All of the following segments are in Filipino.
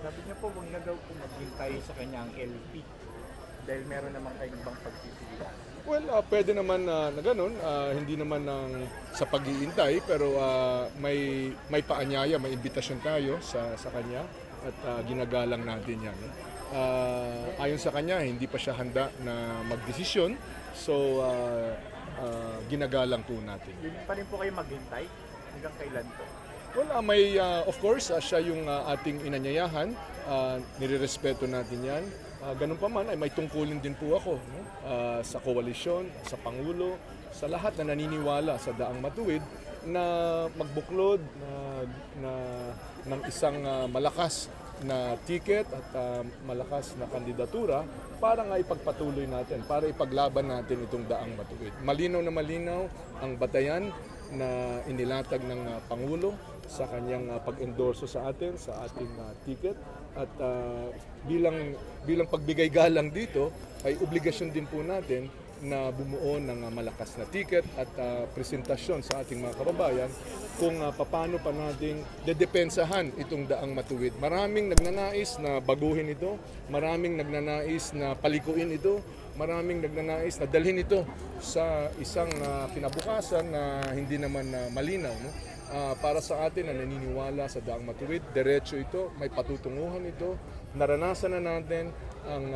Sabi niya po, huwag na daw po maghintay sa kanya ang LP dahil meron naman kayong ibang pagpipilian. Well, pwede naman na ganun, hindi naman sa pag-iintay, pero may paanyaya, may imbitasyon tayo sa kanya at ginagalang natin yan. No? Ayon sa kanya, hindi pa siya handa na magdesisyon, so ginagalang po natin. Yun pa rin po kayo maghintay hanggang kailan po? Well, of course, siya yung ating inanyayahan, nirerespeto natin yan. Ganun pa man, ay may tungkulin din po ako no? Sa koalisyon, sa Pangulo, sa lahat na naniniwala sa Daang Matuwid na magbuklod ng isang malakas na ticket at malakas na kandidatura para nga ipagpatuloy natin, para ipaglaban natin itong Daang Matuwid. Malinaw na malinaw ang batayan na inilatag ng Pangulo sa kanyang pag-endorso sa atin, sa ating ticket. At bilang pagbigay galang dito, ay obligasyon din po natin na bumuo ng malakas na ticket at presentasyon sa ating mga kababayan kung paano pa natin dedepensahan itong Daang Matuwid. Maraming nagnanais na baguhin ito, maraming nagnanais na palikuin ito, maraming nagnanais na dalhin ito sa isang kinabukasan na hindi naman malinaw. No? Para sa atin na naniniwala sa Daang Matuwid, diretso ito, may patutunguhan ito, naranasan na natin ang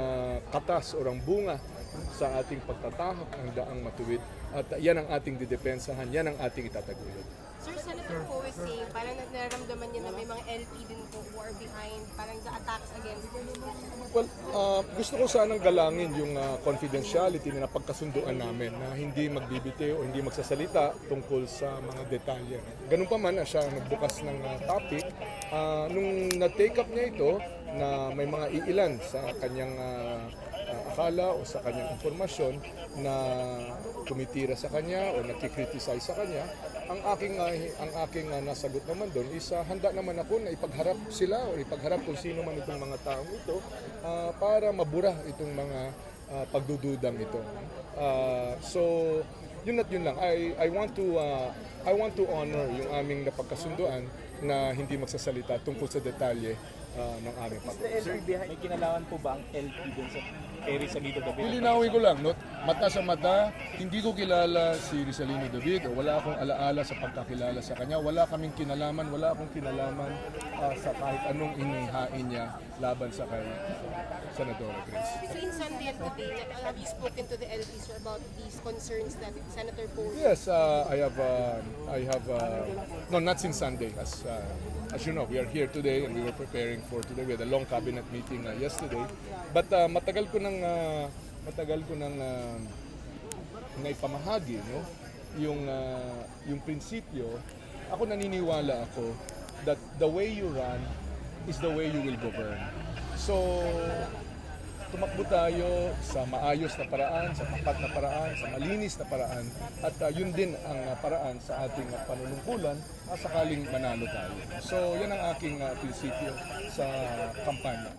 katas o ang bunga sa ating pagtatahak ng Daang Matuwid at yan ang ating didepensahan, yan ang ating itataguyod. Sir, Senator Poe is saying parang nararamdaman niya na may mga LP din po who are behind parang the attacks against him. Well, gusto ko sanang galangin yung confidentiality na napagkasunduan namin na hindi magbibite o hindi magsasalita tungkol sa mga detalye. Ganun pa man siya nagbukas ng topic, nung na-take up niya ito na may mga iilan sa kanyang akala o sa kanyang informasyon na tumitira sa kanya o nakikriticize sa kanya, ang aking nasagot naman doon is handa naman ako na ipagharap sila o ipagharap kung sino man itong mga taong ito para mabura itong mga pagdududang ito. So yun at yun lang. I want to honor yung aming napagkasunduan na hindi magsasalita tungkol sa detalye ng aming pag-uusap. Sir, may kinalaman po ba ang LP dun sa kay Rizalito David? Lilinawin ko lang, no? Mata sa mata, hindi ko kilala si Rizalino David o wala akong alaala sa pagkakilala sa kanya. Wala kaming kinalaman, wala akong kinalaman sa kahit anong inihain niya laban sa kay Senadora Chris. Between Sunday and today, have you spoken to the LPs about these concerns that Senator Poe? Yes, I have no, not since Sunday. As you know, we are here today and we were preparing for today. We had a long cabinet meeting yesterday. But matagal ko nang naipamahagi, no? Yung prinsipyo. Ako naniniwala ako that the way you run is the way you will govern. So tumakbo tayo sa maayos na paraan, sa tapat na paraan, sa malinis na paraan at yun din ang paraan sa ating panunungkulan sakaling manalo tayo. So yan ang aking prinsipyo sa kampanya.